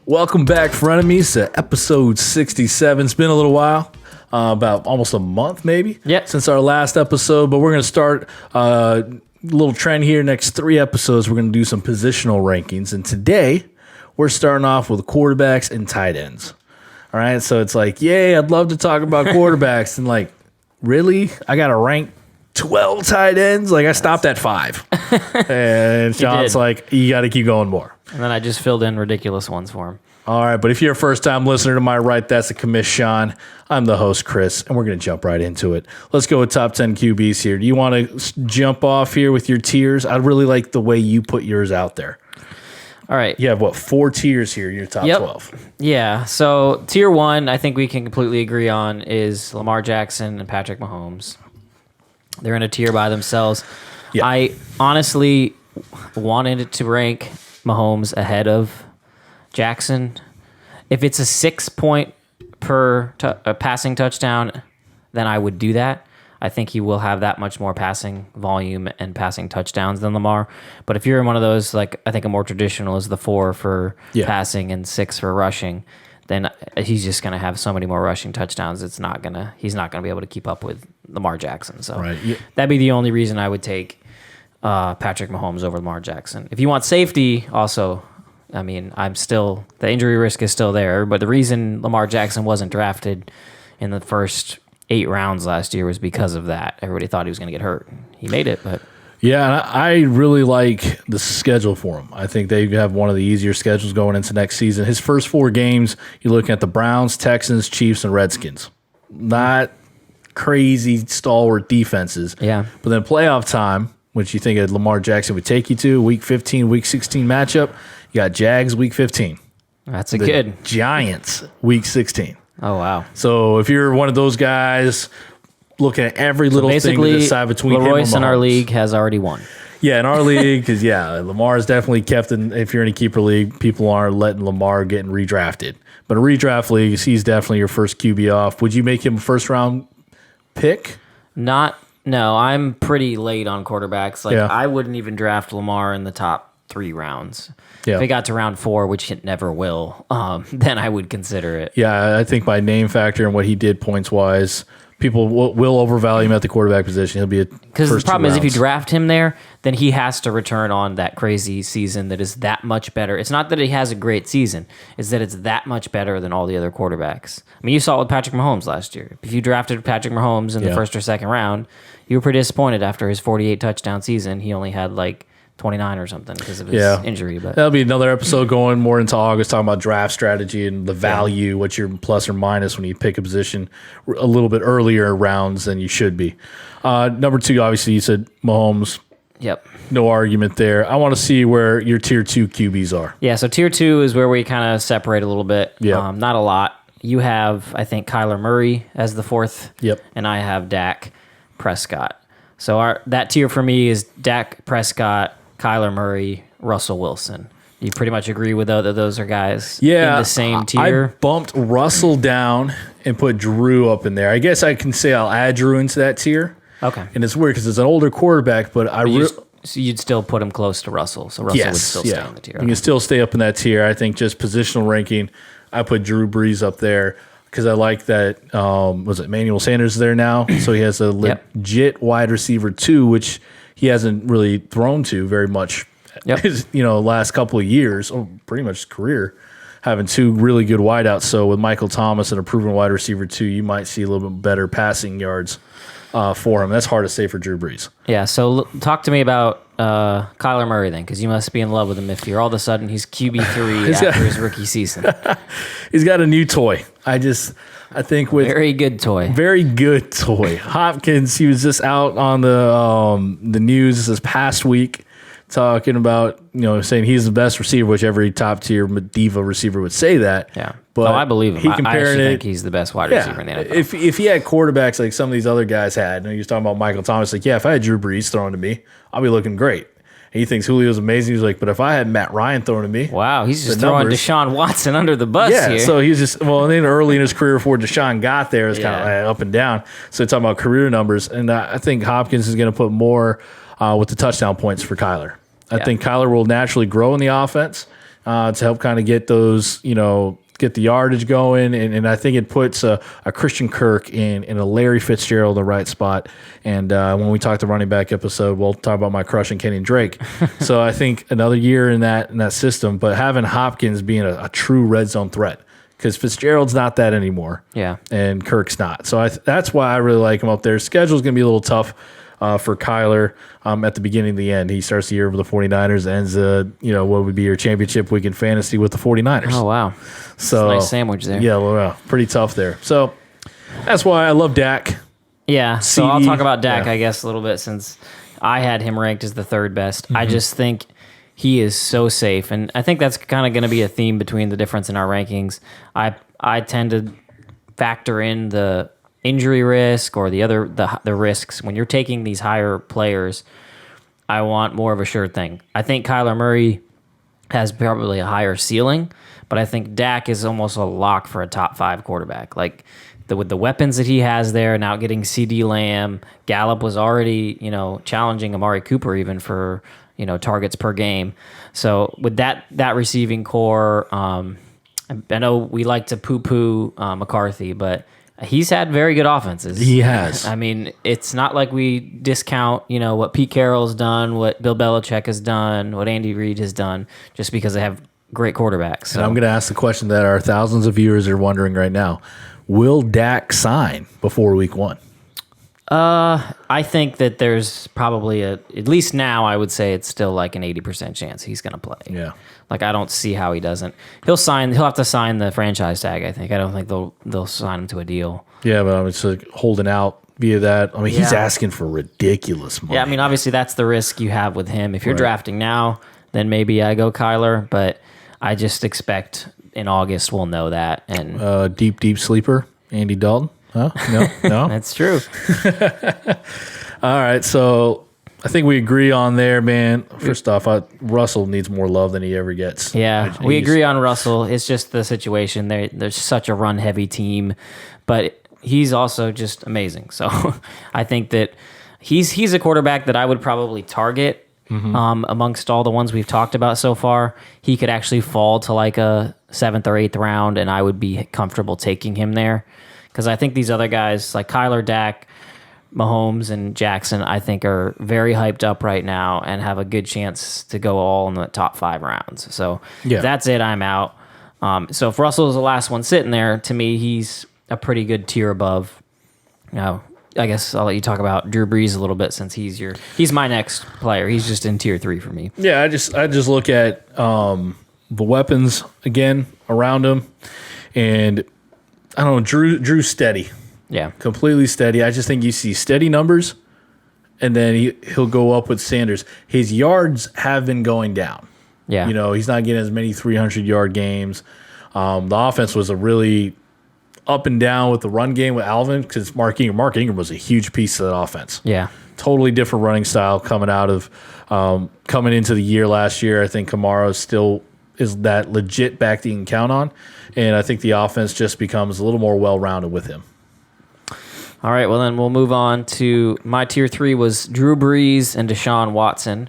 Welcome back, frenemies, to episode 67. It's been a little while, about almost a month maybe, since our last episode, but we're going to start a little trend here. Next 3 episodes, we're going to do some positional rankings, and today we're starting off with quarterbacks and tight ends. All right, so it's like, yay, I'd love to talk about quarterbacks, and like, really? I got to rank 12 tight ends? Like, I stopped at 5. And Sean's like, you got to keep going more. And then I just filled in ridiculous ones for him. All right, but if you're a first-time listener to my right, that's the commiss Sean. I'm the host, Chris, and we're going to jump right into it. Let's go with top 10 QBs here. Do you want to jump off here with your tiers? I really like the way you put yours out there. All right. You have, 4 tiers here in your top 12? Yeah, so tier 1, I think we can completely agree on, is Lamar Jackson and Patrick Mahomes. They're in a tier by themselves. Yep. I honestly wanted it to rank Mahomes ahead of Jackson. If it's a 6-point per passing touchdown, then I would do that. I think he will have that much more passing volume and passing touchdowns than Lamar. But if you're in one of those, like I think a more traditional is the 4 for passing and 6 for rushing, then he's just going to have so many more rushing touchdowns. He's not going to be able to keep up with Lamar Jackson. So that'd be the only reason I would take Patrick Mahomes over Lamar Jackson. If you want safety, also, I mean, the injury risk is still there, but the reason Lamar Jackson wasn't drafted in the first 8 rounds last year was because of that. Everybody thought he was going to get hurt. He made it, but... Yeah, I really like the schedule for him. I think they have one of the easier schedules going into next season. His first 4 games, you're looking at the Browns, Texans, Chiefs, and Redskins. Not crazy stalwart defenses. Yeah. But then playoff time, which you think Lamar Jackson would take you to, Week 15, Week 16 matchup, you got Jags Week 15. That's good. Giants Week 16. Oh, wow. So if you're one of those guys looking at every little thing to decide between him and Mahomes. in our league has already won. Yeah, in our league, because, Lamar is definitely kept in. If you're in a keeper league, people aren't letting Lamar get redrafted. But in redraft leagues, he's definitely your first QB off. Would you make him a first-round pick? No, I'm pretty late on quarterbacks. I wouldn't even draft Lamar in the top 3 rounds. Yeah. If it got to round 4, which it never will, then I would consider it. Yeah, I think by name factor and what he did points-wise, people will overvalue him at the quarterback position. He'll be because the problem is if you draft him there, then he has to return on that crazy season that is that much better. It's not that he has a great season; it's that it's that much better than all the other quarterbacks. I mean, you saw it with Patrick Mahomes last year. If you drafted Patrick Mahomes in the first or second round, you were pretty disappointed after his 48 touchdown season. He only had 29 or something because of his injury. But that'll be another episode going more into August, talking about draft strategy and the value, what's your plus or minus when you pick a position a little bit earlier rounds than you should be. Number 2, obviously, you said Mahomes. Yep. No argument there. I want to see where your tier 2 QBs are. Yeah, so tier 2 is where we kind of separate a little bit. Yeah. Not a lot. You have, I think, Kyler Murray as the 4th. Yep. And I have Dak Prescott. So that tier for me is Dak Prescott, Kyler Murray, Russell Wilson. You pretty much agree with that those are guys in the same tier? I bumped Russell down and put Drew up in there. I guess I can say I'll add Drew into that tier. Okay. And it's weird because it's an older quarterback, but so you'd still put him close to Russell. So Russell would still stay in the tier. You can still stay up in that tier. I think just positional ranking, I put Drew Brees up there because I like that, Emmanuel Sanders there now? So he has a legit wide receiver 2, which he hasn't really thrown to very much his, last couple of years, or pretty much his career, having 2 really good wideouts. So with Michael Thomas and a proven wide receiver 2, you might see a little bit better passing yards for him. That's hard to say for Drew Brees. Yeah, so talk to me about Kyler Murray then, because you must be in love with him if you're all of a sudden he's QB3 after his rookie season. He's got a new toy. I think with very good toy. Hopkins, he was just out on the news this past week talking about, saying he's the best receiver, which every top tier diva receiver would say that. Yeah. But I believe him. I actually think he's the best wide receiver in the NFL. If he had quarterbacks like some of these other guys had, he was talking about Michael Thomas, if I had Drew Brees throwing to me, I'll be looking great. He thinks Julio's amazing. He's like, but if I had Matt Ryan throwing to me. Wow, he's just throwing Deshaun Watson under the bus here. Yeah, so he's just, and then early in his career before Deshaun got there, it was kind of up and down. So talking about career numbers. And I think Hopkins is going to put more with the touchdown points for Kyler. I think Kyler will naturally grow in the offense. to help kind of get those, get the yardage going. And I think it puts a Christian Kirk in a Larry Fitzgerald in the right spot. And when we talk the running back episode, we'll talk about my crush on Kenny Drake. So I think another year in that system, but having Hopkins being a true red zone threat, because Fitzgerald's not that anymore. Yeah. And Kirk's not. So that's why I really like him up there. Schedule's going to be a little tough for Kyler at the beginning and the end. He starts the year with the 49ers, ends, what would be your championship week in fantasy with the 49ers. Oh, wow. So nice sandwich there. Yeah, well, pretty tough there. So that's why I love Dak. Yeah, so CD, I'll talk about Dak, I guess, a little bit since I had him ranked as the third best. I just think he is so safe, and I think that's kind of going to be a theme between the difference in our rankings. I tend to factor in the injury risk or the risks. When you're taking these higher players, I want more of a sure thing. I think Kyler Murray has probably a higher ceiling, but I think Dak is almost a lock for a top 5 quarterback. Like with the weapons that he has there, now getting CD Lamb, Gallup was already, challenging Amari Cooper even for, targets per game. So with that receiving core, I know we like to poo-poo McCarthy, but he's had very good offenses. He has. I mean, it's not like we discount, what Pete Carroll's done, what Bill Belichick has done, what Andy Reid has done, just because they have great quarterbacks. So. And I'm going to ask the question that our thousands of viewers are wondering right now. Will Dak sign before week 1? I think that there's probably at least now, I would say it's still like an 80% chance he's going to play. Yeah. Like, I don't see how he doesn't. He'll have to sign the franchise tag, I think. I don't think they'll sign him to a deal. Yeah, but it's like holding out via that. I mean, he's asking for ridiculous money. Yeah, I mean, obviously that's the risk you have with him. If you're drafting now, then maybe I go Kyler, but I just expect in August we'll know that. And deep sleeper, Andy Dalton. Huh? No. That's true. All right, so I think we agree on there, man. First off, Russell needs more love than he ever gets. Yeah, we agree on Russell. It's just the situation. There's such a run-heavy team, but he's also just amazing. So I think that he's a quarterback that I would probably target amongst all the ones we've talked about so far. He could actually fall to like a 7th or 8th round, and I would be comfortable taking him there. Because I think these other guys like Kyler, Dak, Mahomes, and Jackson, I think are very hyped up right now and have a good chance to go all in the top 5 rounds. So if that's it, I'm out. So if Russell's the last one sitting there, to me, he's a pretty good tier above. I guess I'll let you talk about Drew Brees a little bit since he's my next player. He's just in tier 3 for me. Yeah, I just look at the weapons again around him, and I don't know, Drew's steady. Yeah. Completely steady. I just think you see steady numbers, and then he'll go up with Sanders. His yards have been going down. Yeah. He's not getting as many 300-yard games. The offense was a really up and down with the run game with Alvin because Mark Ingram was a huge piece of that offense. Yeah. Totally different running style coming into the year last year. I think Kamara still is that legit back that you can count on. And I think the offense just becomes a little more well-rounded with him. All right, well, then we'll move on to my tier 3 was Drew Brees and Deshaun Watson.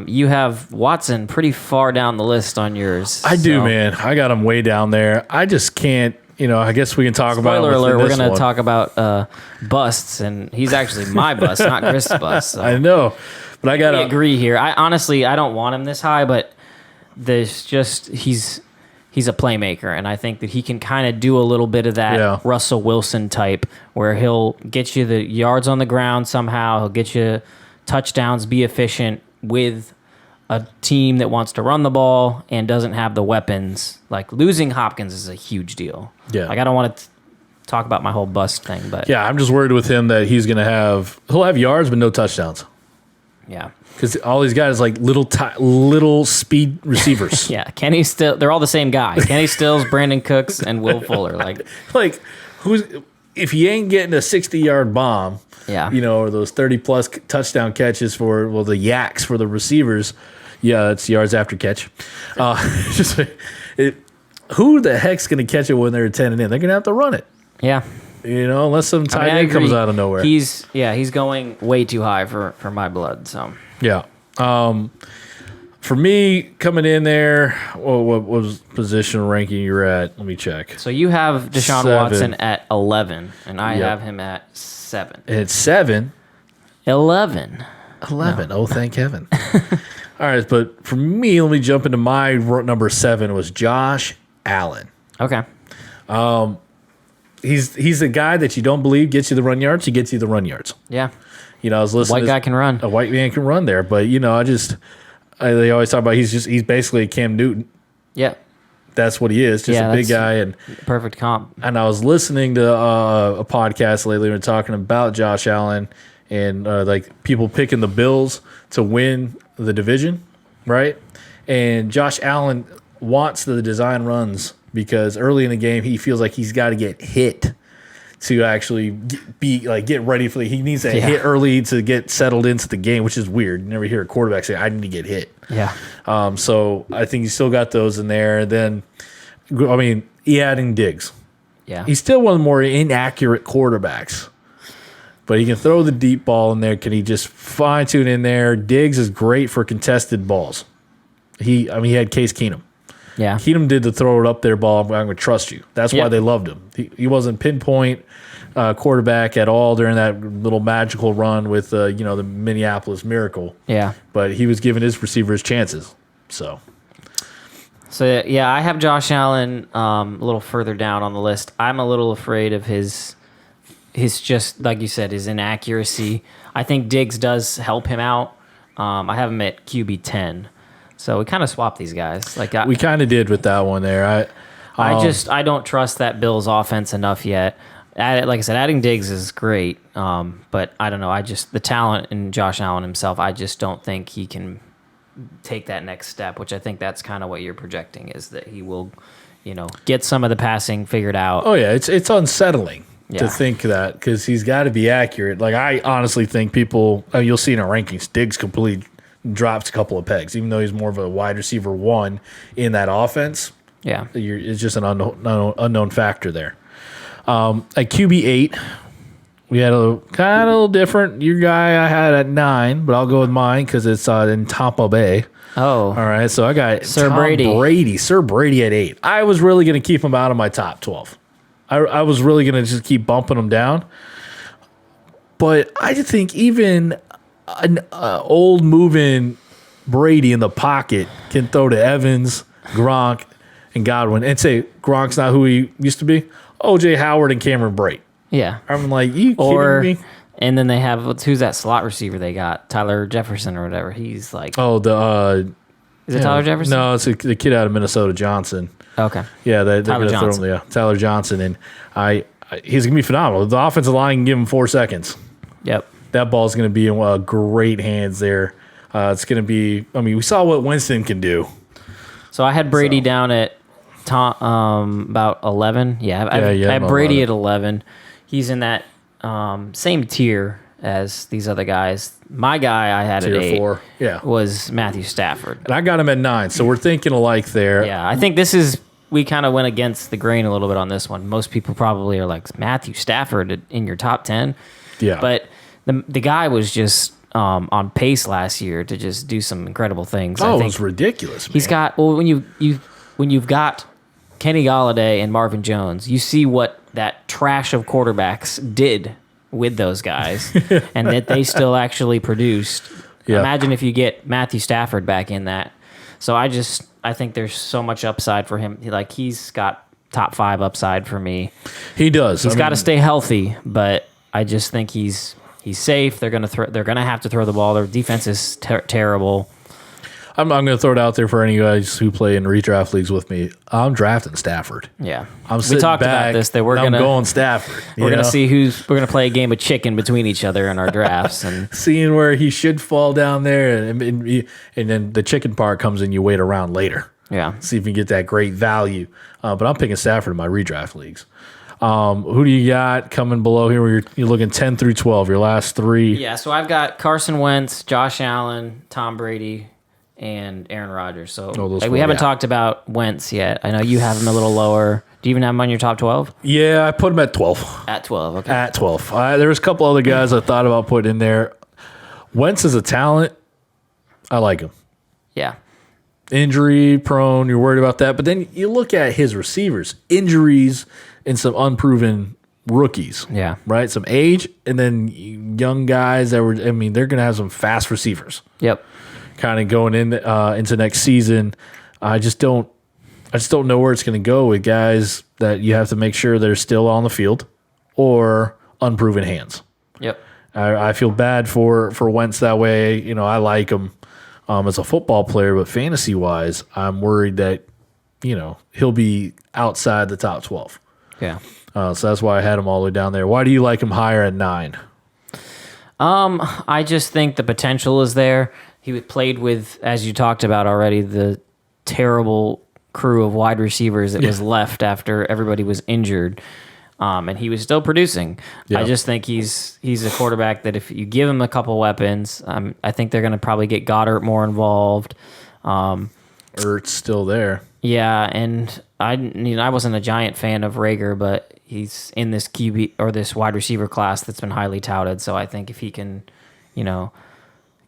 You have Watson pretty far down the list on yours. I do, man. I got him way down there. I just can't, I guess we can talk about it. Spoiler alert, we're going to talk about busts, and he's actually my bust, not Chris' bust. So. I know, but I got to agree here. I don't want him this high, but he's a playmaker, and I think that he can kind of do a little bit of that Russell Wilson type where he'll get you the yards on the ground somehow, he'll get you touchdowns, be efficient with a team that wants to run the ball and doesn't have the weapons. Like losing Hopkins is a huge deal. Yeah. Like I don't want to talk about my whole bust thing, but yeah, I'm just worried with him that he'll have yards but no touchdowns. Yeah. Because all these guys like little speed receivers. Yeah, they're all the same guy. Kenny Stills, Brandon Cooks, and Will Fuller. Like if he ain't getting a 60-yard bomb, or those 30-plus touchdown catches for the yaks for the receivers, it's yards after catch. Who the heck's going to catch it when they're 10 and in? They're going to have to run it. Yeah. Unless some tight end comes out of nowhere. He's going way too high for my blood. So yeah. For me, coming in there, what was position ranking you're at? Let me check. So you have Deshaun 7. Watson at 11, and I have him at 7. And it's 7. 11. 11. No. Oh, thank heaven. All right, but for me, let me jump into my number 7 was Josh Allen. Okay. He's the guy that you don't believe gets you the run yards. He gets you the run yards. Yeah. I was listening. White guy can run. A white man can run there, but they always talk about he's basically a Cam Newton. Yeah. That's what he is, just a big guy. And perfect comp. And I was listening to a podcast lately. We were talking about Josh Allen and like people picking the Bills to win the division, right? And Josh Allen wants the design runs because early in the game he feels like he's got to get hit to actually get ready for he needs to hit early to get settled into the game, which is weird. You never hear a quarterback say, I need to get hit. Yeah. So I think he's still got those in there. And then, adding Diggs. Yeah. He's still one of the more inaccurate quarterbacks, but he can throw the deep ball in there. Can he just fine tune in there? Diggs is great for contested balls. He had Case Keenum. Yeah. Keenum did the throw it up there ball. I'm going to trust you. That's why they loved him. He wasn't pinpoint quarterback at all during that little magical run with the Minneapolis Miracle. Yeah. But he was giving his receivers chances. So I have Josh Allen a little further down on the list. I'm a little afraid of his just like you said, his inaccuracy. I think Diggs does help him out. I have him at QB 10. So we kind of swapped these guys. We kind of did with that one there. I don't trust that Bills offense enough yet. Like I said, adding Diggs is great, but I don't know. The talent in Josh Allen himself, I just don't think he can take that next step. Which I think that's kind of what you're projecting is that he will, get some of the passing figured out. Oh yeah, it's unsettling to think that because he's got to be accurate. Like I honestly think people, you'll see in our rankings, Diggs completely drops a couple of pegs, even though he's more of a wide receiver 1 in that offense. Yeah, it's just an unknown factor there. At QB 8, we had a kind of a little different. Your guy I had at 9, but I'll go with mine because it's in Tampa Bay. Oh, all right. So I got Sir Brady at 8. I was really going to keep him out of my top 12. I was really going to just keep bumping him down, but I just think even an old moving Brady in the pocket can throw to Evans, Gronk, and Godwin and say Gronk's not who he used to be. O.J. Howard and Cameron Brate. Yeah. I'm like, you kidding me? And then they have, who's that slot receiver they got? Tyler Jefferson or whatever. He's like... Oh, is it Tyler Jefferson? No, it's the kid out of Minnesota, Johnson. Okay. Yeah, they're going to throw him. Yeah, Tyler Johnson. And he's going to be phenomenal. The offensive line can give him 4 seconds. Yep. That ball's going to be in great hands there. It's going to be... we saw what Winston can do. So I had Brady down at about 11. Yeah, I had Brady 11. At 11. He's in that same tier as these other guys. My guy I had tier at 8 4. was Matthew Stafford. And I got him at 9, so we're thinking alike there. Yeah, I think we kind of went against the grain a little bit on this one. Most people probably are like, Matthew Stafford in your top 10? Yeah. But the guy was just on pace last year to just do some incredible things. Oh, it was ridiculous, man. He's got, when you've got Kenny Golladay and Marvin Jones, you see what that trash of quarterbacks did with those guys and that they still actually produced. Yep. Imagine if you get Matthew Stafford back in that. So I think there's so much upside for him. He's got top 5 upside for me. He does. He's got to stay healthy, but I just think he's safe. They're gonna have to throw the ball. Their defense is terrible. I'm going to throw it out there for any guys who play in redraft leagues with me. I'm drafting Stafford. Yeah, we talked about this. That I'm going Stafford. We're going to see we're going to play a game of chicken between each other in our drafts and seeing where he should fall down there, and then the chicken part comes in. You wait around later. Yeah, see if you can get that great value. But I'm picking Stafford in my redraft leagues. Who do you got coming below here? Where you're looking 10 through 12, your last 3. Yeah, so I've got Carson Wentz, Josh Allen, Tom Brady, and Aaron Rodgers. So we haven't talked about Wentz yet. I know you have him a little lower. Do you even have him on your top 12? Yeah, I put him at 12. At 12, okay. At 12. There's a couple other guys I thought about putting in there. Wentz is a talent. I like him. Yeah. injury prone. You're worried about that. But then you look at his receivers, injuries and some unproven rookies. Yeah. Right? Some age and then young guys they're going to have some fast receivers. Yep. Kind of going into next season. I just don't know where it's going to go with guys that you have to make sure they're still on the field or unproven hands. Yep. I feel bad for Wentz that way. You know, I like him as a football player, but fantasy-wise, I'm worried that, you know, he'll be outside the top 12. Yeah. So that's why I had him all the way down there. Why do you like him higher at 9? I just think the potential is there. He played with, as you talked about already, the terrible crew of wide receivers that was left after everybody was injured. And he was still producing. I just think he's a quarterback that if you give him a couple weapons, I think they're going to probably get Goddard more involved. Ertz still there. Yeah, and I wasn't a giant fan of Rager, but he's in this QB or this wide receiver class that's been highly touted. So I think if he can, you know,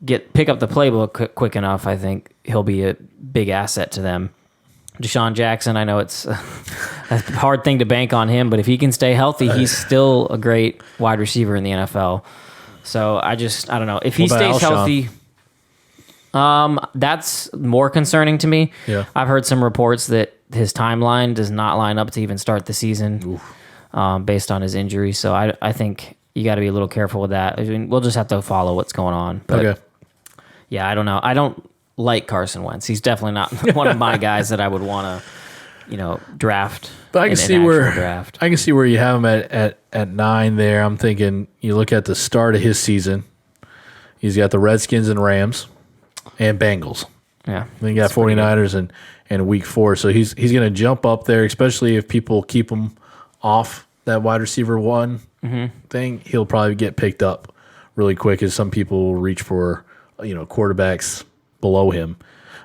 pick up the playbook quick enough, I think he'll be a big asset to them. Deshaun Jackson, I know it's a hard thing to bank on him, but if he can stay healthy, he's still a great wide receiver in the NFL. So I don't know. If he stays healthy, that's more concerning to me. Yeah. I've heard some reports that his timeline does not line up to even start the season based on his injury. So I think you got to be a little careful with that. I mean, we'll just have to follow what's going on. But okay. Yeah, I don't know. I don't like Carson Wentz. He's definitely not one of my guys that I would want to, you know, draft. But I can see where draft. I can see where you have him at 9 there. I'm thinking you look at the start of his season. He's got the Redskins and Rams and Bengals. Yeah. Then you got 49ers and week 4. So he's going to jump up there, especially if people keep him off that wide receiver 1 thing. He'll probably get picked up really quick as some people will reach for, you know, quarterbacks below him.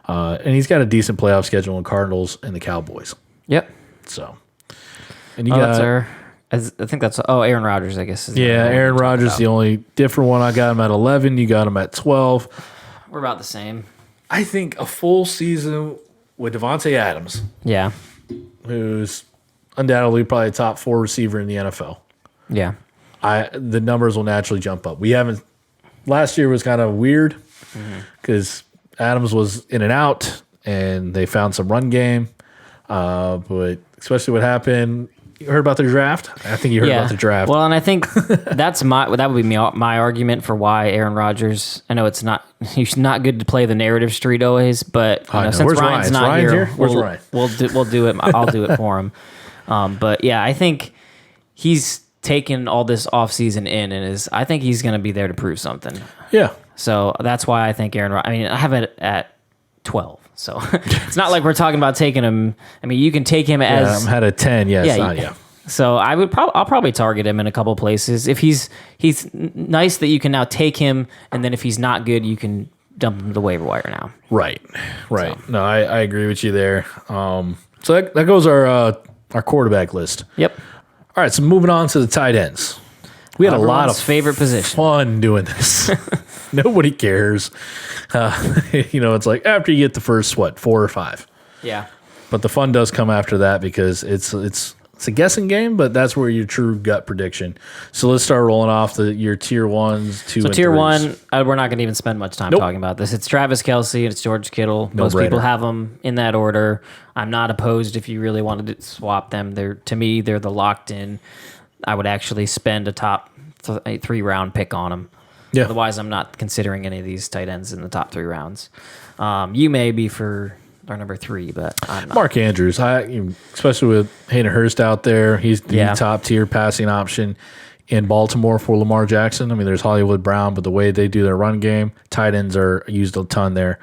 And he's got a decent playoff schedule in Cardinals and the Cowboys. Yep. So, and you got I think that's Aaron Rodgers, I guess. Aaron Rodgers, the only different one. I got him at 11. You got him at 12. We're about the same. I think a full season with Devontae Adams. Yeah. Who's undoubtedly probably a top 4 receiver in the NFL. Yeah. The numbers will naturally jump up. Last year was kind of weird because Adams was in and out, and they found some run game. But especially what happened, you heard about the draft? I think you heard about the draft. Well, and I think that would be my argument for why Aaron Rodgers. I know he's not good to play the narrative street always, but since Where's Ryan's Ryan? not Ryan here, Where's Ryan? we'll do it. I'll do it for him. But yeah, I think he's taken all this offseason in, I think he's going to be there to prove something. Yeah. So that's why I think Aaron Rodgers. I mean, I have it at 12. So it's not like we're talking about taking him. I mean, you can take him as I'm at 10. Yeah. So I'll probably target him in a couple places. If he's nice that you can now take him, and then if he's not good, you can dump him to the waiver wire now. Right. So. No, I agree with you there. So that goes our quarterback list. Yep. All right, so moving on to the tight ends. We had a lot of favorite position. Fun doing this. Nobody cares. It's like after you get the first 4 or 5. Yeah. But the fun does come after that because it's a guessing game, but that's where your true gut prediction. So let's start rolling off your tier 1s, 2, and 3s. Tier 1, we're not going to even spend much time talking about this. It's Travis Kelce and it's George Kittle. Most people have them in that order. I'm not opposed if you really wanted to swap them. To me, they're the locked in. I would actually spend a top 3-round pick on them. Yeah. Otherwise, I'm not considering any of these tight ends in the top 3 rounds. You may be for our number 3, but I'm not. Mark Andrews, especially with Hayden Hurst out there, he's the top tier passing option in Baltimore for Lamar Jackson. I mean, there's Hollywood Brown, but the way they do their run game, tight ends are used a ton there.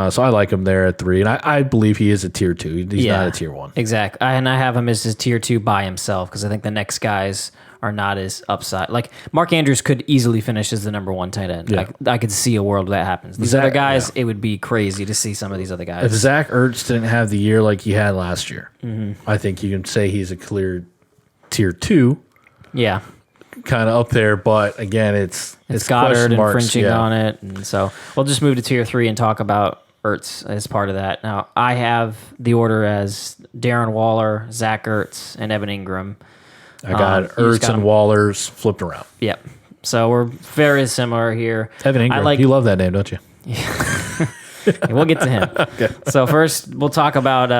So I like him there at 3, and I believe he is a tier 2. He's not a tier 1. Exactly, and I have him as his tier 2 by himself because I think the next guys are not as upside. Like Mark Andrews could easily finish as the number 1 tight end. Yeah. I could see a world where that happens. These other guys, it would be crazy to see some of these other guys. If Zach Ertz didn't have the year like he had last year, I think you can say he's a clear tier 2. Yeah. Kind of up there, but again, it's Goddard infringing on it. And so we'll just move to tier 3 and talk about Ertz as part of that. Now, I have the order as Darren Waller, Zach Ertz, and Evan Ingram. I got Ertz and Waller's flipped around. Yep. So we're very similar here. Evan Ingram. You love that name, don't you? Yeah. We'll get to him. Okay. So first, we'll talk about.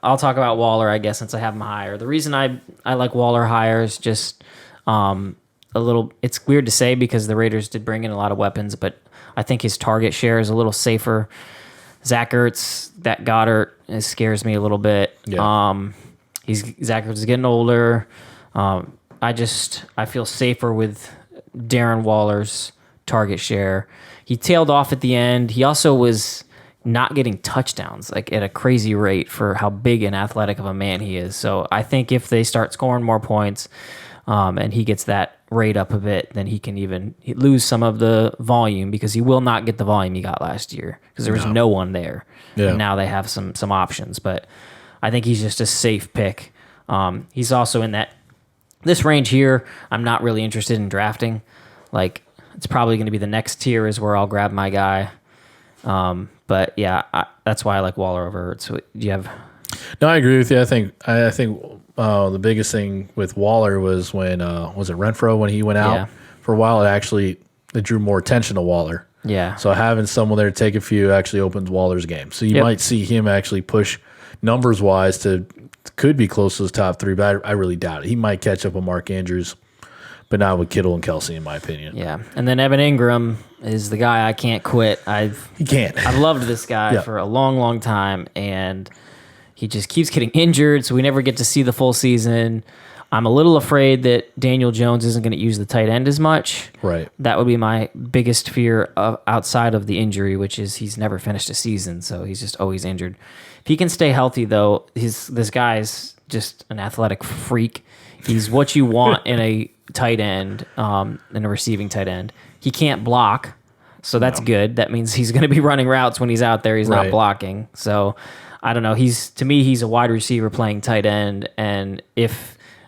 I'll talk about Waller, I guess, since I have him higher. The reason I like Waller higher is just a little. It's weird to say because the Raiders did bring in a lot of weapons, but I think his target share is a little safer. Zach Ertz, that Goddard, it scares me a little bit. Yeah. Zach Ertz is getting older. I feel safer with Darren Waller's target share. He tailed off at the end. He also was not getting touchdowns like at a crazy rate for how big and athletic of a man he is. So I think if they start scoring more points and he gets that rate up a bit, then he can even lose some of the volume because he will not get the volume he got last year because there was no one there. Yeah. And now they have some options, but I think he's just a safe pick. He's also in this range here. I'm not really interested in drafting. Like it's probably going to be the next tier is where I'll grab my guy. But yeah, that's why I like Waller over Ertz. So do you have? No, I agree with you. I think the biggest thing with Waller was when was it Renfro when he went out for a while. It drew more attention to Waller. Yeah. So having someone there to take a few actually opens Waller's game. So you might see him actually push numbers wise could be close to his top 3, but I really doubt it. He might catch up with Mark Andrews, but not with Kittle and Kelsey, in my opinion. Yeah, and then Evan Ingram is the guy I can't quit. He can't. I've loved this guy for a long, long time, and he just keeps getting injured, so we never get to see the full season. I'm a little afraid that Daniel Jones isn't going to use the tight end as much. Right. That would be my biggest fear outside of the injury, which is he's never finished a season, so he's just always injured. If he can stay healthy, though, this guy's just an athletic freak. He's what you want in a tight end, in a receiving tight end. He can't block, so that's good. That means he's going to be running routes when he's out there. He's not blocking. So I don't know. To me, he's a wide receiver playing tight end, and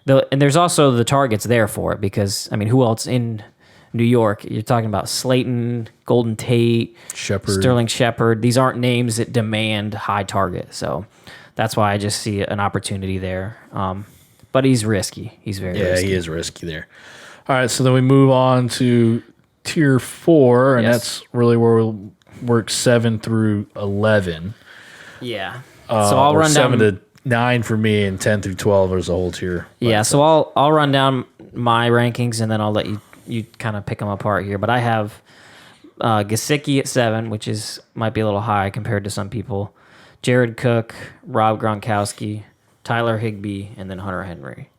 there's also the targets there for it because I mean, who else in New York? You're talking about Slayton, Golden Tate, Sterling Shepard. These aren't names that demand high target, so that's why I just see an opportunity there. But he's risky. He's very risky. Yeah, he is risky there. All right, so then we move on to tier 4, and that's really where we'll work 7 through 11. Yeah. So I'll run 7 to 9 for me, and 10 through 12 is the whole tier. Yeah, so I'll run down my rankings, and then I'll let you kind of pick them apart here. But I have Gesicki at 7, which might be a little high compared to some people. Jared Cook, Rob Gronkowski, Tyler Higbee, and then Hunter Henry.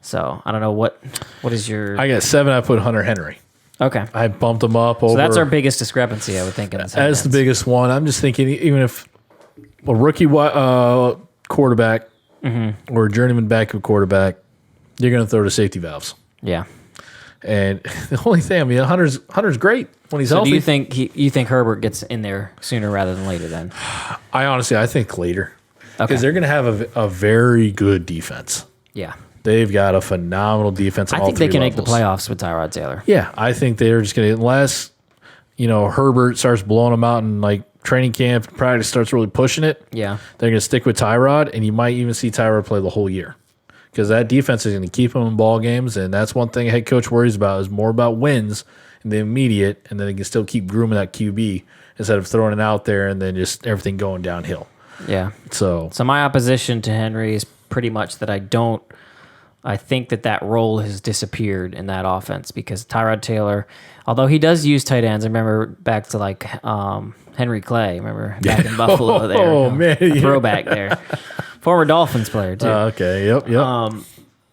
So I don't know what is your. I got 7. I put Hunter Henry. Okay. I bumped him up over. So that's our biggest discrepancy, I would think. That's the biggest one. I'm just thinking, even if a rookie quarterback or a journeyman backup quarterback, you're going to throw the safety valves. Yeah. And the only thing, I mean, Hunter's great when he's healthy. Do you think Herbert gets in there sooner rather than later? Then I think later. Because they're going to have a very good defense. Yeah. They've got a phenomenal defense. I think they can make the playoffs with Tyrod Taylor. Yeah, I think they're just going to, unless, Herbert starts blowing them out in like training camp, practice starts really pushing it. Yeah. They're going to stick with Tyrod, and you might even see Tyrod play the whole year. Because that defense is going to keep him in ball games, and that's one thing a head coach worries about is more about wins in the immediate, and then they can still keep grooming that QB instead of throwing it out there and then just everything going downhill. Yeah. So my opposition to Henry is pretty much that I think that role has disappeared in that offense because Tyrod Taylor, although he does use tight ends, I remember back to like Henry Clay, remember back in Buffalo there. Oh, man. A throwback there. Former Dolphins player too. Okay, yep.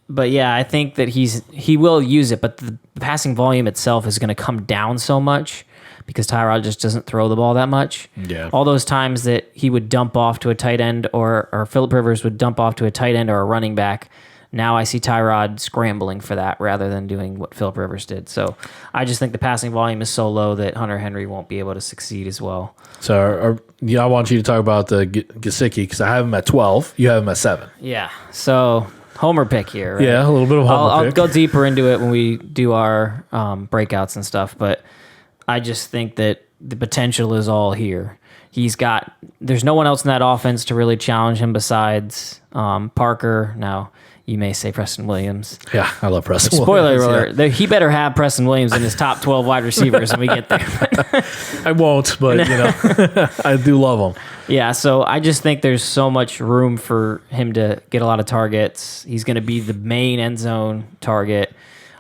But yeah, I think that he will use it, but the passing volume itself is going to come down so much because Tyrod just doesn't throw the ball that much. Yeah. All those times that he would dump off to a tight end or Phillip Rivers would dump off to a tight end or a running back, now I see Tyrod scrambling for that rather than doing what Phillip Rivers did. So I just think the passing volume is so low that Hunter Henry won't be able to succeed as well. So I want you to talk about the Gesicki because I have him at 12. You have him at 7. Yeah. So homer pick here. Right? Yeah, a little bit of homer pick. I'll go deeper into it when we do our breakouts and stuff, but I just think that the potential is all here. There's no one else in that offense to really challenge him besides Parker. Now, you may say Preston Williams. Yeah, I love Preston Spoiler Williams. alert, he better have Preston Williams in his top 12 wide receivers when we get there. I won't, but I do love him. Yeah, so I just think there's so much room for him to get a lot of targets. He's going to be the main end zone target,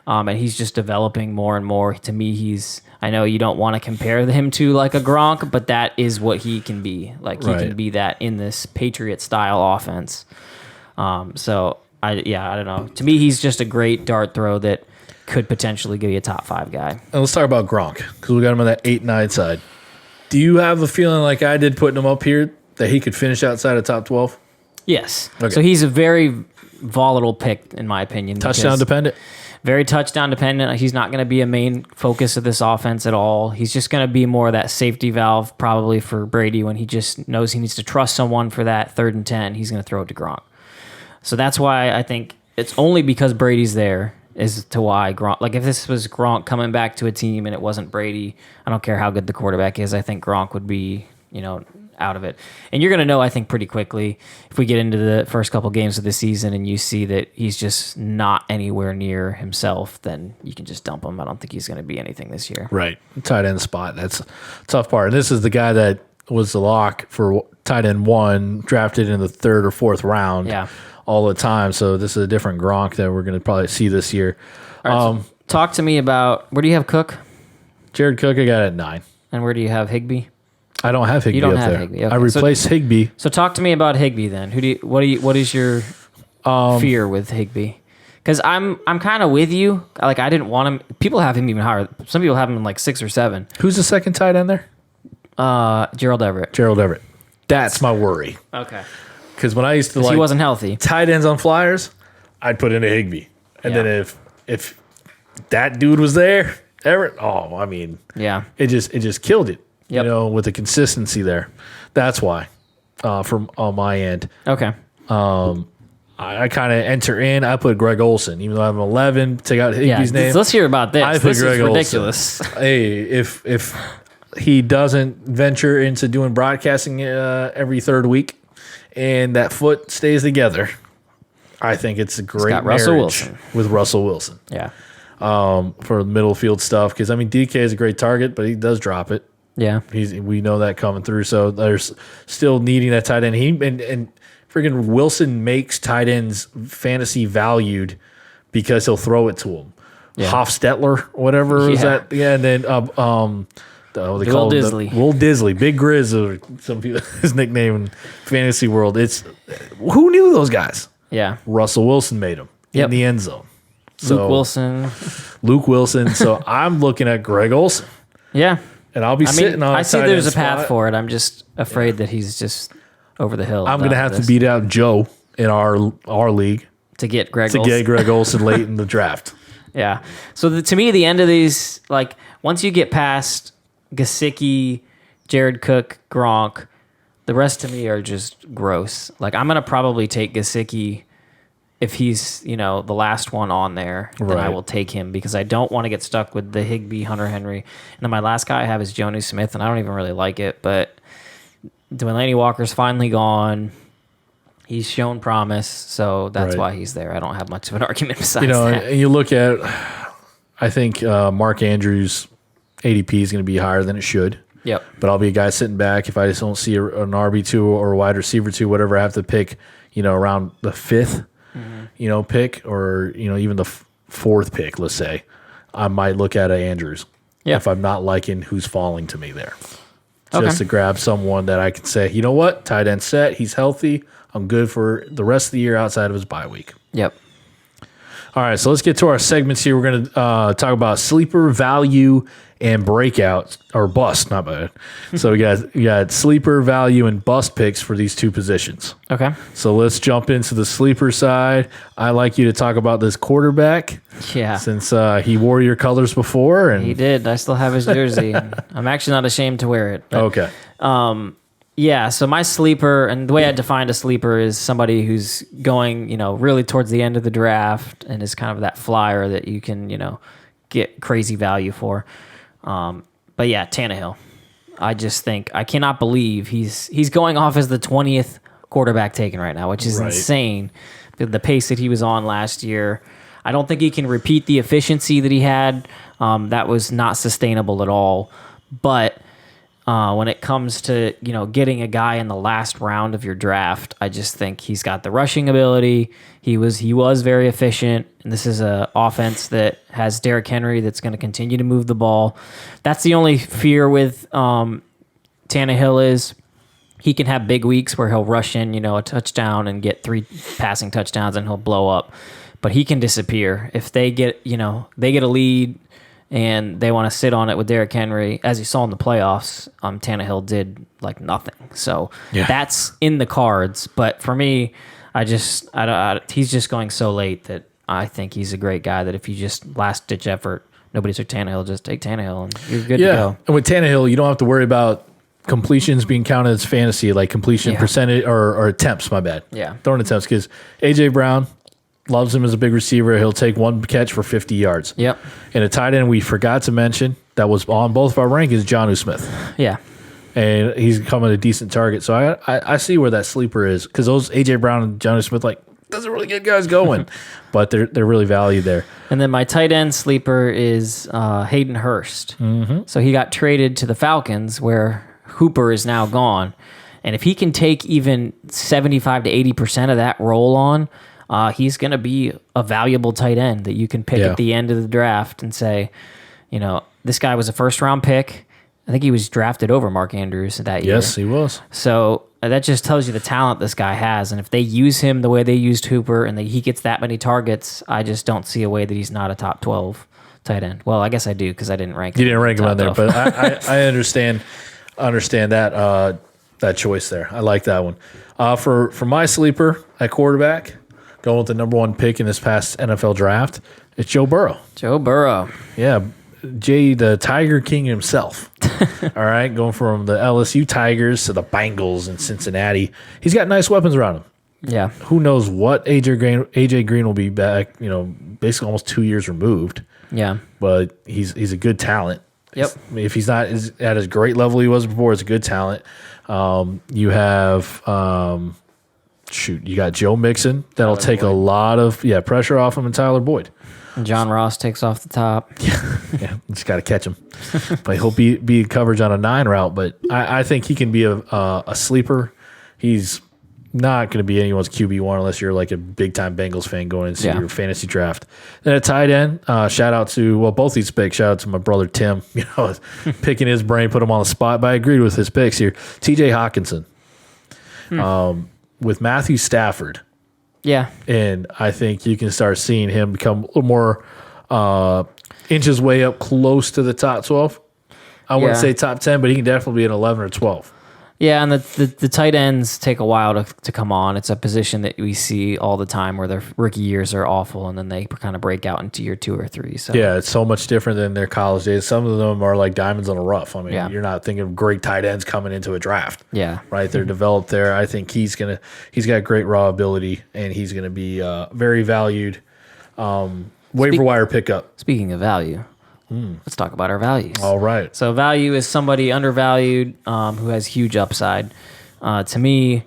and he's just developing more and more. To me, I know you don't want to compare him to like a Gronk, but that is what he can be. Like, he can be that in this Patriot-style offense. I don't know. To me, he's just a great dart throw that could potentially give you a top 5 guy. And let's talk about Gronk, because we got him on that 8-9 side. Do you have a feeling like I did putting him up here that he could finish outside of top 12? Yes. Okay. So he's a very volatile pick, in my opinion. Touchdown dependent? Very touchdown dependent. He's not going to be a main focus of this offense at all. He's just going to be more of that safety valve probably for Brady when he just knows he needs to trust someone for that 3rd and 10. He's going to throw it to Gronk. So that's why I think it's only because Brady's there is to why Gronk. Like, if this was Gronk coming back to a team and it wasn't Brady, I don't care how good the quarterback is. I think Gronk would be, out of it. And you're going to know, I think, pretty quickly if we get into the first couple games of the season and you see that he's just not anywhere near himself, then you can just dump him. I don't think he's going to be anything this year. Right. Tight end spot. That's a tough part. And this is the guy that was the lock for tight end 1, drafted in the 3rd or 4th round. Yeah. All the time. So this is a different Gronk that we're going to probably see this year. Right, so talk to me about, where do you have Cook? Jared Cook, I got at 9. And where do you have Higbee? I don't have Higbee. You don't up have there. Higbee. Okay. I replaced Higbee. So talk to me about Higbee then. What is your fear with Higbee? Because I'm kind of with you. Like, I didn't want him. People have him even higher. Some people have him in like 6 or 7. Who's the second tight end there? Gerald Everett. Gerald Everett. That's my worry. Okay. Because when I used to he wasn't healthy. Tight ends on flyers, I'd put in a Higbee. And then if that dude was there, Everett, it just killed it. Yep. With the consistency there. That's why, from on my end. Okay. I kind of enter in. I put Greg Olson, even though I'm 11. Take out Higbee's name. Let's hear about this. I put this Greg is ridiculous. Olson. Hey, if he doesn't venture into doing broadcasting every 3rd week, and that foot stays together, I think it's a great marriage with Russell Wilson. Yeah. For middle field stuff, because DK is a great target, but he does drop it. Yeah. We know that coming through. So there's still needing that tight end. And freaking Wilson makes tight ends fantasy valued because he'll throw it to him. Yeah. Hofstetler, whatever was that? Yeah, and then they Will call Disley. Will Disley, Big Grizz, or some people his nickname in fantasy world. It's who knew those guys? Yeah. Russell Wilson made them in the end zone. So, Luke Wilson. So I'm looking at Greg Olson. Yeah. And I'll be sitting on. I see there's a path for it. I'm just afraid that he's just over the hill. I'm going to have to beat out Joe in our league to get Greg Olson late in the draft. Yeah. So to me, the end of these, like, once you get past Gesicki, Jared Cook, Gronk, the rest to me are just gross. Like, I'm going to probably take Gesicki if he's, the last one on there. Then I will take him because I don't want to get stuck with the Higbee, Hunter Henry. And then my last guy I have is Jonnu Smith, and I don't even really like it. But Delaney Walker's finally gone. He's shown promise, so that's why he's there. I don't have much of an argument besides that. And you look at, I think Mark Andrews' ADP is going to be higher than it should. Yep. But I'll be a guy sitting back if I just don't see an RB2 or a wide receiver 2, whatever I have to pick, around the 5th, pick, or, even the 4th pick, let's say. I might look at Andrews if I'm not liking who's falling to me there. Just to grab someone that I can say, you know what, tight end set, he's healthy. I'm good for the rest of the year outside of his bye week. Yep. All right, so let's get to our segments here. We're going to talk about sleeper, value, and breakout, or bust, not bad. So we got sleeper, value, and bust picks for these two positions. Okay. So let's jump into the sleeper side. I'd like you to talk about this quarterback. Yeah. Since he wore your colors before. And he did. I still have his jersey. I'm actually not ashamed to wear it. But, okay. Yeah, so my sleeper, and the way I defined a sleeper is somebody who's going, really towards the end of the draft and is kind of that flyer that you can, get crazy value for. But yeah, Tannehill. I just think I cannot believe he's going off as the 20th quarterback taken right now, which is insane. The pace that he was on last year, I don't think he can repeat the efficiency that he had. That was not sustainable at all. But when it comes to getting a guy in the last round of your draft, I just think he's got the rushing ability. He was very efficient, and this is an offense that has Derrick Henry that's going to continue to move the ball. That's the only fear with Tannehill is he can have big weeks where he'll rush in, a touchdown and get 3 passing touchdowns and he'll blow up. But he can disappear if they get a lead and they want to sit on it with Derrick Henry. As you saw in the playoffs, Tannehill did like nothing. So that's in the cards. But for me, he's just going so late that I think he's a great guy that if you just last ditch effort, nobody took Tannehill, just take Tannehill and you're good to go. And with Tannehill, you don't have to worry about completions being counted as fantasy, like completion percentage or attempts, my bad. Yeah. Throwing attempts, because A.J. Brown loves him as a big receiver. He'll take one catch for 50 yards. Yep. And a tight end we forgot to mention that was on both of our rankings is Jonnu Smith. Yeah. And he's becoming a decent target. So I see where that sleeper is, because those A.J. Brown and Jonnu Smith, doesn't really get guys going, but they're really valued there. And then my tight end sleeper is Hayden Hurst. Mm-hmm. So he got traded to the Falcons, where Hooper is now gone. And if he can take even 75 to 80% of that role on, he's going to be a valuable tight end that you can pick at the end of the draft and say, this guy was a first-round pick. I think he was drafted over Mark Andrews that year. Yes, he was. So that just tells you the talent this guy has. And if they use him the way they used Hooper and he gets that many targets, I just don't see a way that he's not a top 12 tight end. Well, I guess I do, because I didn't rank him. You didn't rank him on there, but I understand that choice there. I like that one. For my sleeper at quarterback, going with the number 1 pick in this past NFL draft, it's Joe Burrow. Joe Burrow. Yeah, Jay, the Tiger King himself. All right, going from the LSU Tigers to the Bengals in Cincinnati. He's got nice weapons around him. Yeah. Who knows what AJ Green will be back, basically almost 2 years removed. Yeah. But he's a good talent. Yep. If he's not at as great level he was before, it's a good talent. You have you got Joe Mixon. That'll take a lot of pressure off him, and Tyler Boyd. And John Ross takes off the top. Yeah, just got to catch him. But he'll be coverage on a 9 route. But I think he can be a sleeper. He's not going to be anyone's QB1 unless you're like a big-time Bengals fan going into your fantasy draft. Then at tight end, shout out to, both these picks. Shout out to my brother Tim, picking his brain, put him on the spot. But I agreed with his picks here. TJ Hawkinson with Matthew Stafford. Yeah. And I think you can start seeing him become a little more inch his way up close to the top 12. I wouldn't say top 10, but he can definitely be an 11 or 12. Yeah, and the tight ends take a while to come on. It's a position that we see all the time where their rookie years are awful, and then they kind of break out into year 2 or 3. So yeah, it's so much different than their college days. Some of them are like diamonds on a rough. I mean, you're not thinking of great tight ends coming into a draft. Yeah. Right? They're developed there. I think he's got great raw ability, and he's going to be very valued waiver wire pickup. Speaking of value, let's talk about our values. All right. So value is somebody undervalued who has huge upside. To me,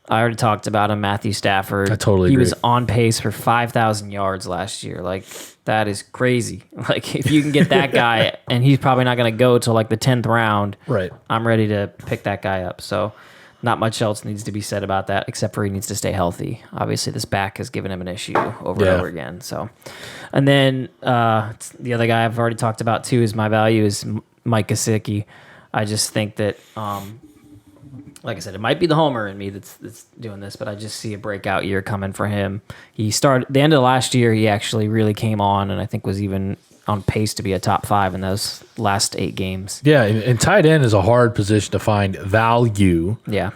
I already talked about him, Matthew Stafford. I totally agree. He was on pace for 5,000 yards last year. Like, that is crazy. Like, if you can get that guy, and he's probably not going to go till like the 10th round, right? I'm ready to pick that guy up. So not much else needs to be said about that, except for he needs to stay healthy. Obviously, this back has given him an issue over and over again. So, and then the other guy I've already talked about too is my value is Mike Gesicki. I just think that, like I said, it might be the homer in me that's doing this, but I just see a breakout year coming for him. He started the end of last year. He actually really came on, and I think was even on pace to be a top 5 in those last 8 games. Yeah, and tight end is a hard position to find value. Yeah.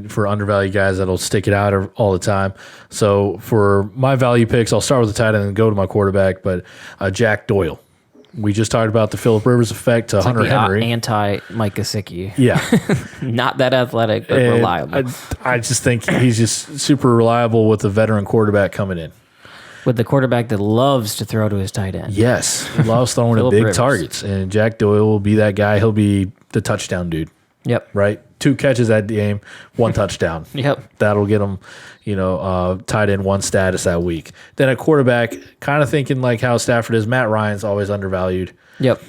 For undervalued guys that'll stick it out all the time. So for my value picks, I'll start with the tight end and go to my quarterback, but Jack Doyle. We just talked about the Phillip Rivers effect to Hunter Henry. Anti-Mike Gesicki. Yeah. Not that athletic, but reliable. I just think he's just super reliable with the veteran quarterback coming in. With the quarterback that loves to throw to his tight end. Yes. He loves throwing to big targets. And Jack Doyle will be that guy. He'll be the touchdown dude. Yep. Right? 2 catches that game, 1 touchdown. Yep. That'll get him, tied in 1 status that week. Then at quarterback, kind of thinking like how Stafford is, Matt Ryan's always undervalued. Yep.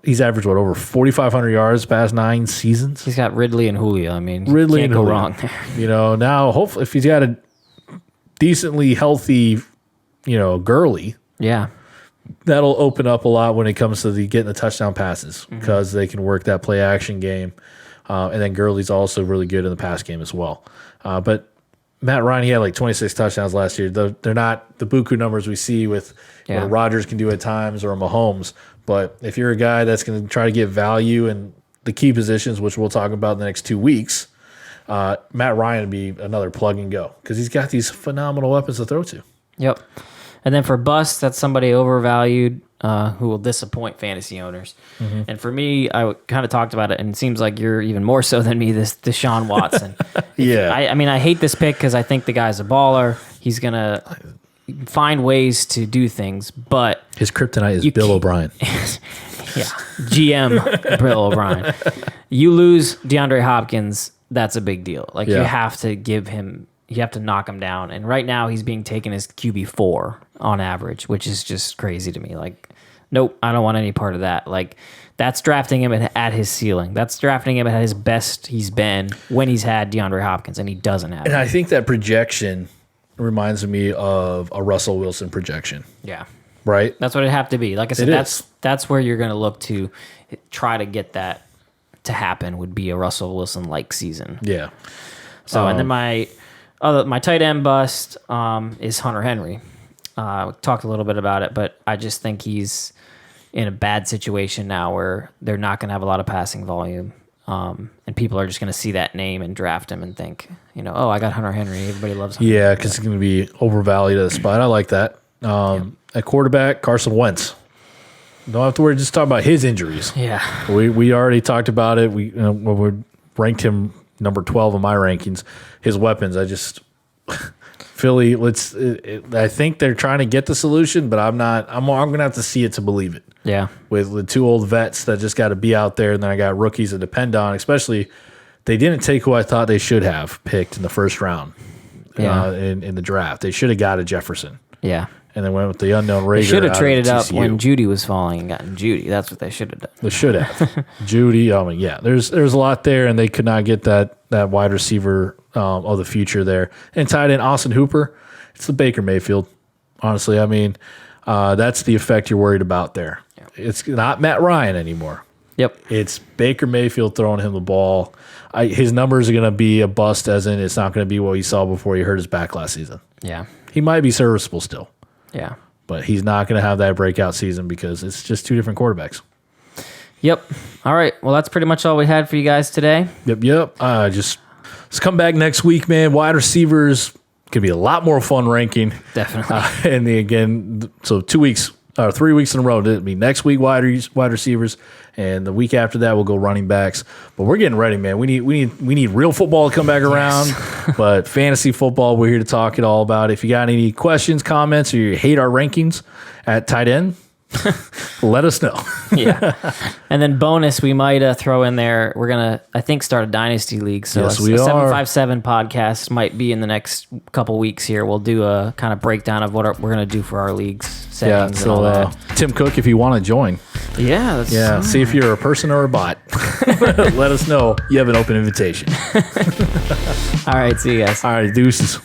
He's averaged, over 4,500 yards past 9 seasons? He's got Ridley and Julio. I mean, Ridley can't and go Julio. wrong. Now, hopefully, if he's got a decently healthy, Gurley. Yeah. That'll open up a lot when it comes to getting the touchdown passes because they can work that play action game. And then Gurley's also really good in the pass game as well. But Matt Ryan, he had like 26 touchdowns last year. They're not the buku numbers we see with what Rodgers can do at times or a Mahomes. But if you're a guy that's going to try to get value in the key positions, which we'll talk about in the next 2 weeks, Matt Ryan would be another plug and go because he's got these phenomenal weapons to throw to. Yep. And then for bust, that's somebody overvalued who will disappoint fantasy owners. Mm-hmm. And for me, I kind of talked about it, and it seems like you're even more so than me, this Deshaun Watson. Yeah. I hate this pick because I think the guy's a baller. He's going to find ways to do things, but... His kryptonite is Bill O'Brien. Yeah. GM Bill O'Brien. You lose DeAndre Hopkins, that's a big deal. Like, you have to give him... You have to knock him down. And right now he's being taken as QB4 on average, which is just crazy to me. Like, nope, I don't want any part of that. Like, that's drafting him at his ceiling. That's drafting him at his best he's been when he's had DeAndre Hopkins, and he doesn't have it. And I think that projection reminds me of a Russell Wilson projection. Yeah. Right? That's what it'd have to be. Like I said, that's where you're going to look to try to get that to happen would be a Russell Wilson-like season. Yeah. So, and then my tight end bust is Hunter Henry. We talked a little bit about it, but I just think he's in a bad situation now where they're not going to have a lot of passing volume. And people are just going to see that name and draft him and think, I got Hunter Henry. Everybody loves Hunter. Yeah, because he's going to be overvalued at the spot. I like that. At quarterback, Carson Wentz. Don't have to worry. Just talk about his injuries. Yeah. We already talked about it. We ranked him number 12 in my rankings. His weapons, Philly. I think they're trying to get the solution, but I'm not. I'm gonna have to see it to believe it. Yeah. With the 2 old vets that just got to be out there, and then I got rookies to depend on. Especially, they didn't take who I thought they should have picked in the first round. In the draft, they should have got a Jefferson. Yeah. And then went with the unknown Rager. They should have traded up when Judy was falling and gotten Judy. That's what they should have done. They should have. Judy, there's a lot there, and they could not get that wide receiver of the future there. And tied in Austin Hooper, it's the Baker Mayfield. Honestly, that's the effect you're worried about there. Yep. It's not Matt Ryan anymore. Yep. It's Baker Mayfield throwing him the ball. His numbers are going to be a bust, as in it's not going to be what you saw before he hurt his back last season. Yeah. He might be serviceable still. Yeah. But he's not going to have that breakout season because it's just 2 different quarterbacks. Yep. All right. Well, that's pretty much all we had for you guys today. Yep. Let's come back next week, man. Wide receivers could be a lot more fun ranking. Definitely. So 2 weeks or 3 weeks in a row. It'll be next week wide receivers, and the week after that we'll go running backs. But we're getting ready, man. We need real football to come back around. But fantasy football, we're here to talk it all about. If you got any questions, comments, or you hate our rankings at tight end, let us know. Yeah. And then bonus, we might throw in there. We're going to, I think, start a dynasty league. So yes, a 757 podcast might be in the next couple weeks here. We'll do a kind of breakdown of what we're going to do for our leagues. Settings and all that. Tim Cook, if you want to join. Yeah. See if you're a person or a bot. Let us know. You have an open invitation. All right. See you guys. All right. Deuces.